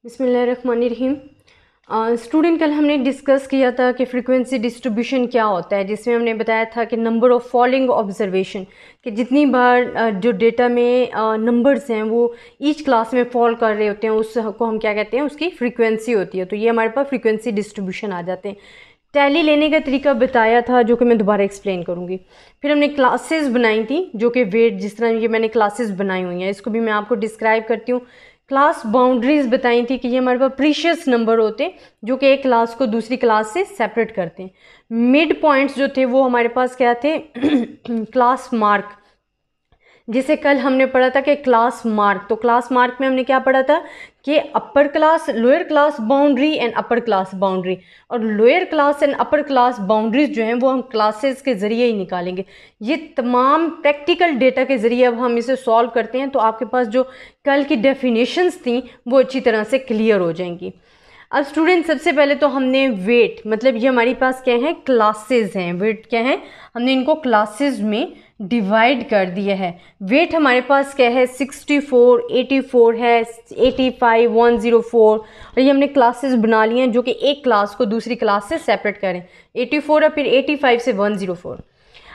बिस्मिल्लाहिर्रहमानिर्रहीम। स्टूडेंट, कल हमने डिस्कस किया था कि फ्रीक्वेंसी डिस्ट्रीब्यूशन क्या होता है, जिसमें हमने बताया था कि नंबर ऑफ़ फॉलोइंग ऑब्जर्वेशन, कि जितनी बार जो डेटा में नंबर्स हैं वो ईच क्लास में फॉल कर रहे होते हैं उसको हम क्या कहते हैं, उसकी फ्रीक्वेंसी होती है। तो ये हमारे पास फ्रीक्वेंसी डिस्ट्रीब्यूशन आ जाते हैं। टैली लेने का तरीका बताया था जो कि मैं दोबारा एक्सप्लेन करूँगी। फिर हमने क्लासेस बनाई थी जो कि वेट, जिस तरह ये मैंने क्लासेस बनाई हुई हैं इसको भी मैं आपको डिस्क्राइब करती हूँ। क्लास बाउंड्रीज बताई थी कि ये हमारे पास प्रीशियस नंबर होते हैं जो कि एक क्लास को दूसरी क्लास से सेपरेट करते हैं। मिड पॉइंट्स जो थे वो हमारे पास क्या थे क्लास मार्क, जिसे कल हमने पढ़ा था कि क्लास मार्क। तो क्लास मार्क में हमने क्या पढ़ा था कि upper class, lower class boundary and upper class boundary, और lower class and upper class boundaries जो हैं वो हम क्लासेस के ज़रिए ही निकालेंगे। ये तमाम प्रैक्टिकल डेटा के ज़रिए अब हम इसे सॉल्व करते हैं तो आपके पास जो कल की डेफिनेशंस थी वो अच्छी तरह से क्लियर हो जाएंगी। अब स्टूडेंट, सबसे पहले तो हमने वेट, मतलब ये हमारे पास क्या है, क्लासेस हैं। वेट क्या है, हमने इनको क्लासेस में डिवाइड कर दिया है। वेट हमारे पास क्या है, 64, 84 है, 85, 104, और ये हमने क्लासेस बना लिए हैं जो कि एक क्लास को दूसरी क्लास से सेपरेट करें। 84 और फिर 85 से 104।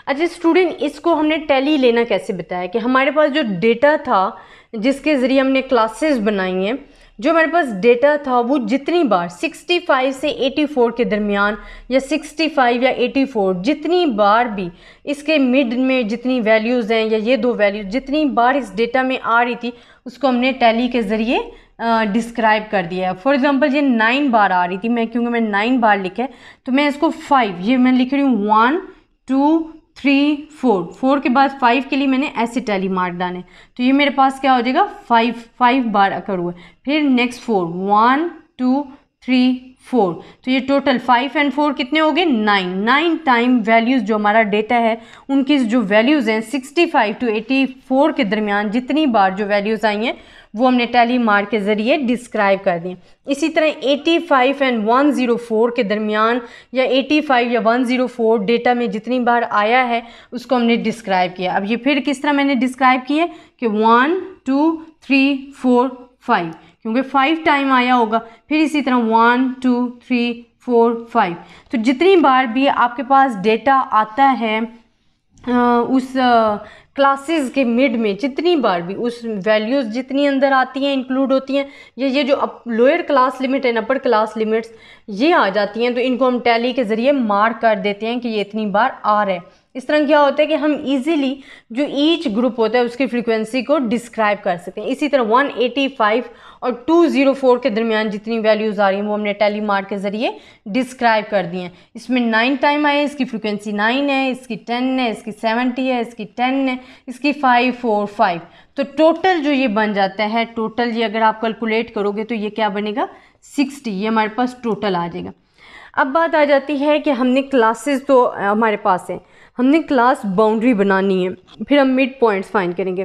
अच्छा स्टूडेंट, इसको हमने टैली लेना कैसे बताया कि हमारे पास जो डेटा था जिसके ज़रिए हमने क्लासेस बनाई हैं, जो हमारे पास डेटा था वो जितनी बार 65 से 84 के दरमियान, या 65 या 84, जितनी बार भी इसके मिड में जितनी वैल्यूज़ हैं या ये दो वैल्यूज जितनी बार इस डेटा में आ रही थी उसको हमने टैली के ज़रिए डिस्क्राइब कर दिया है। फॉर एग्जांपल ये 9 बार आ रही थी, मैं क्योंकि मैं 9 बार लिखा है तो मैं इसको 5, ये मैं लिख रही हूँ 1 2 3 4, 4 के बाद 5 के लिए मैंने ऐसे टैली मार्क डाले, तो ये मेरे पास क्या हो जाएगा, 5 बार अकर हुआ। फिर नेक्स्ट 4, 1 2 3 4, तो ये टोटल 5 एंड 4 कितने हो गए, 9 टाइम वैल्यूज़ जो हमारा डेटा है उनकी जो वैल्यूज़ हैं 65 टू 84 के दरमियान जितनी बार जो वैल्यूज़ आई हैं वो हमने टैली मार्क के ज़रिए डिस्क्राइब कर दिए। इसी तरह 85 एंड 104 के दरमियान, या 85 या 104 डेटा में जितनी बार आया है उसको हमने डिस्क्राइब किया। अब ये फिर किस तरह मैंने डिस्क्राइब किया कि 1 2 3 4 5, क्योंकि 5 टाइम आया होगा। फिर इसी तरह 1 2 3 4 5, तो जितनी बार भी आपके पास डेटा आता है उस क्लासेस के मिड में, जितनी बार भी उस वैल्यूज़ जितनी अंदर आती हैं इंक्लूड होती हैं, ये जो lower class limit and upper class limits ये आ जाती हैं, तो इनको हम टैली के ज़रिए मार्क कर देते हैं कि ये इतनी बार आ रहा है। इस तरह क्या होता है कि हम इजीली जो ईच ग्रुप होता है उसकी फ्रीक्वेंसी को डिस्क्राइब कर सकते हैं। इसी तरह 185 और 204 के दरमियान जितनी वैल्यूज़ आ रही हैं वो हमने टैली मार्क के ज़रिए डिस्क्राइब कर दी हैं। इसमें 9 टाइम आए, इसकी फ्रीक्वेंसी 9 है, इसकी 10 है, इसकी 70 है, इसकी 10 है, इसकी 5 4 5, तो टोटल जो ये बन जाता है, टोटल ये अगर आप कैलकुलेट करोगे तो ये क्या बनेगा, 60, ये हमारे पास टोटल आ जाएगा। अब बात आ जाती है कि हमने क्लासेस तो हमारे पास हैं, हमने क्लास बाउंड्री बनानी है, फिर हम मिड पॉइंट्स फाइंड करेंगे।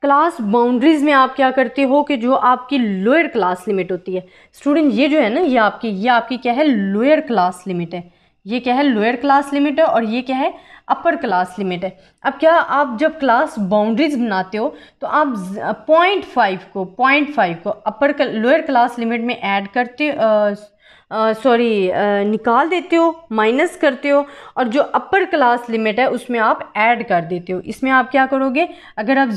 क्लास बाउंड्रीज में आप क्या करते हो कि जो आपकी लोअर क्लास लिमिट होती है, स्टूडेंट ये जो है ना, ये आपकी क्या है, लोअर क्लास लिमिट है। ये क्या है, लोअर क्लास लिमिट है, और ये क्या है, अपर क्लास लिमिट है। अब क्या, आप जब क्लास बाउंड्रीज बनाते हो तो आप 0.5 को अपर लोअर क्लास लिमिट में ऐड करते निकाल देते हो, माइनस करते हो, और जो अपर क्लास लिमिट है उसमें आप ऐड कर देते हो। इसमें आप क्या करोगे, अगर आप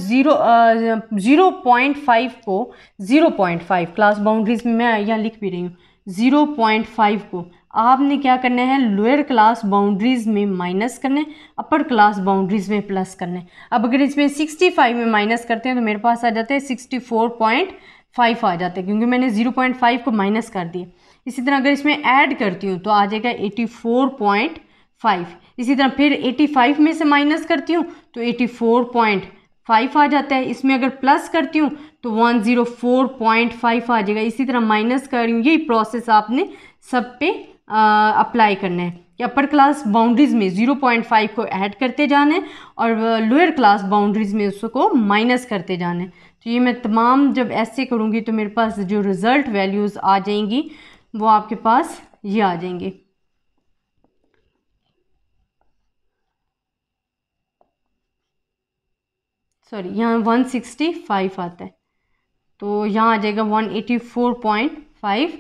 0.5 को 0.5 क्लास बाउंड्रीज में, मैं यहाँ लिख भी रही हूँ, 0.5 को आपने क्या करना है, लोअर क्लास बाउंड्रीज में माइनस करना है, अपर क्लास बाउंड्रीज में प्लस करना है। अब अगर इसमें 65 में माइनस करते हैं तो मेरे पास आ जाते हैं 64.5 आ जाते हैं, क्योंकि मैंने 0.5 को माइनस कर दिया। इसी तरह अगर इसमें ऐड करती हूँ तो आ जाएगा 84.5। इसी तरह फिर 85 में से माइनस करती हूँ तो 84.5 आ जाता है। इसमें अगर प्लस करती हूँ तो 104.5 आ जाएगा। इसी तरह माइनस कर रही हूँ, यही प्रोसेस आपने सब पे अप्लाई करना है कि अपर क्लास बाउंड्रीज में 0.5 को ऐड करते जाना है और लोअर क्लास बाउंड्रीज में उसको माइनस करते जाना है। तो ये मैं तमाम जब ऐसे करूँगी तो मेरे पास जो रिज़ल्ट वैल्यूज़ आ जाएंगी वो आपके पास ये आ जाएंगे। सॉरी, यहाँ 165 आता है। तो यहाँ आ जाएगा 184.5,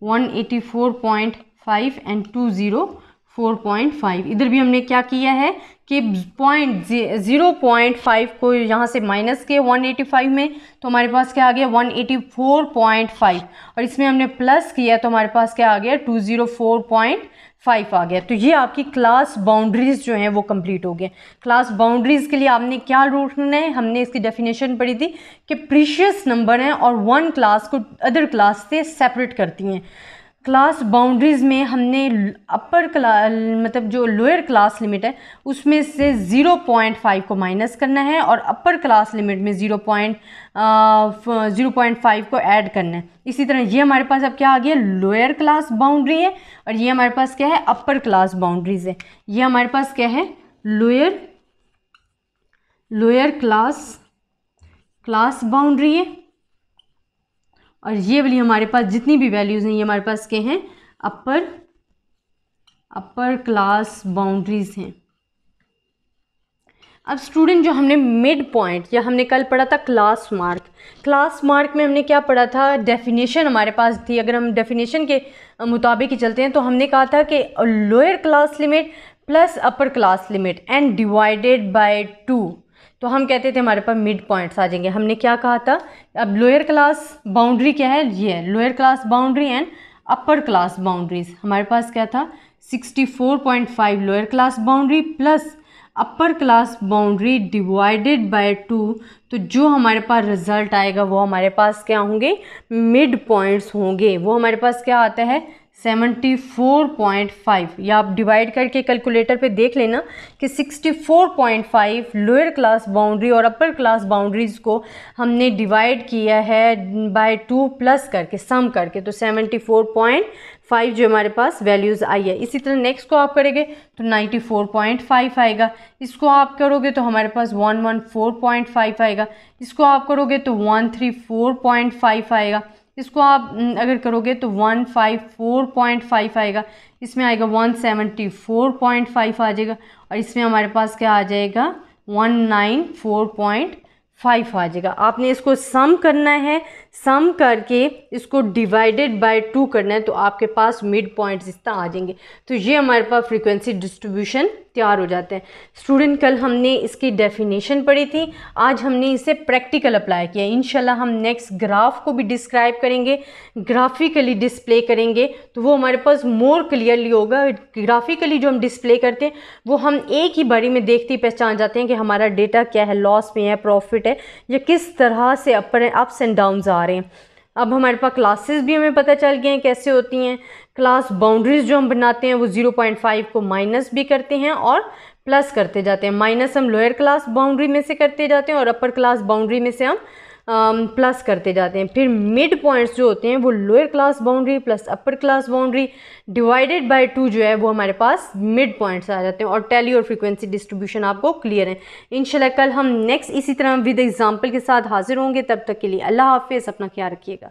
184.5 एंड 204.5। इधर भी हमने क्या किया है कि 0.5 को यहाँ से माइनस किया 185 में, तो हमारे पास क्या आ गया 184.5, और इसमें हमने प्लस किया तो हमारे पास क्या आ गया 204.5 आ गया। तो ये आपकी क्लास बाउंड्रीज जो हैं वो कंप्लीट हो गए। क्लास बाउंड्रीज के लिए आपने क्या रूल रखना है, हमने इसकी डेफिनेशन पढ़ी थी कि प्रीशियस नंबर हैं और वन क्लास को अदर क्लास से सेपरेट करती हैं। क्लास बाउंड्रीज़ में हमने अपर क्लास मतलब जो लोअर क्लास लिमिट है उसमें से 0.5 को माइनस करना है और अपर क्लास लिमिट में 0.5 को ऐड करना है। इसी तरह ये हमारे पास अब क्या आ गया, लोअर क्लास बाउंड्री है, और ये हमारे पास क्या है, अपर क्लास बाउंड्रीज है। ये हमारे पास क्या है, लोअर क्लास बाउंड्री है, और ये वाली हमारे पास जितनी भी वैल्यूज़ हैं ये हमारे पास क्या हैं, अपर क्लास बाउंड्रीज हैं। अब स्टूडेंट जो हमने मिड पॉइंट या हमने कल पढ़ा था क्लास मार्क में हमने क्या पढ़ा था, डेफिनेशन हमारे पास थी। अगर हम डेफिनेशन के मुताबिक ही चलते हैं तो हमने कहा था कि lower class limit plus upper class limit and divided by 2, तो हम कहते थे हमारे पास मिड पॉइंट्स आ जाएंगे। हमने क्या कहा था, अब लोअर क्लास बाउंड्री क्या है, ये है lower class boundary and upper class boundaries. हमारे पास क्या था 64.5 lower class boundary plus upper class boundary divided by 2, तो जो हमारे पास रिजल्ट आएगा वो हमारे पास क्या होंगे, मिड पॉइंट्स होंगे। वो हमारे पास क्या आता है 74.5, या आप डिवाइड करके कैलकुलेटर पे देख लेना कि 64.5 लोअर क्लास बाउंड्री और अपर क्लास बाउंड्रीज़ को हमने डिवाइड किया है बाय 2 प्लस करके सम करके, तो 74.5 जो हमारे पास वैल्यूज़ आई है। इसी तरह नेक्स्ट को आप करेंगे तो 94.5 आएगा, इसको आप करोगे तो हमारे पास 114.5 आएगा, इसको आप करोगे तो 134.5 आएगा, इसको आप अगर करोगे तो 154.5 आएगा, इसमें आएगा 174.5 आ जाएगा, और इसमें हमारे पास क्या आ जाएगा 194.5 आ जाएगा। आपने इसको सम करना है, सम करके इसको डिवाइडेड बाय 2 करना है, तो आपके पास मिड पॉइंट्स इतना आ जाएंगे। तो ये हमारे पास फ्रीक्वेंसी डिस्ट्रीब्यूशन तैयार हो जाते हैं। स्टूडेंट कल हमने इसकी डेफिनेशन पढ़ी थी, आज हमने इसे प्रैक्टिकल अप्लाई किया। इंशाल्लाह हम नेक्स्ट ग्राफ को भी डिस्क्राइब करेंगे, ग्राफिकली डिस्प्ले करेंगे, तो वो हमारे पास मोर क्लियरली होगा। ग्राफिकली जो हम डिस्प्ले करते हैं वो हम एक ही बारी में देखते ही पहचान जाते हैं कि हमारा डेटा क्या है, लॉस में है, प्रॉफिट है, या किस तरह से अप्स एंड डाउन्स आ रहे हैं। अब हमारे पास क्लासेस भी हमें पता चल गए हैं कैसे होती हैं। क्लास बाउंड्रीज जो हम बनाते हैं वो 0.5 को माइनस भी करते हैं और प्लस करते जाते हैं। माइनस हम लोअर क्लास बाउंड्री में से करते जाते हैं और अपर क्लास बाउंड्री में से हम प्लस करते जाते हैं। फिर मिड पॉइंट्स जो होते हैं वो lower class boundary plus upper class boundary divided by 2 जो है वो हमारे पास मिड पॉइंट्स आ जाते हैं। और टैली और फ्रीक्वेंसी डिस्ट्रीब्यूशन आपको क्लियर है। इंशाल्लाह कल हम नेक्स्ट इसी तरह विद एग्जाम्पल के साथ हाजिर होंगे। तब तक के लिए अल्लाह हाफिज़, अपना ख्याल रखिएगा।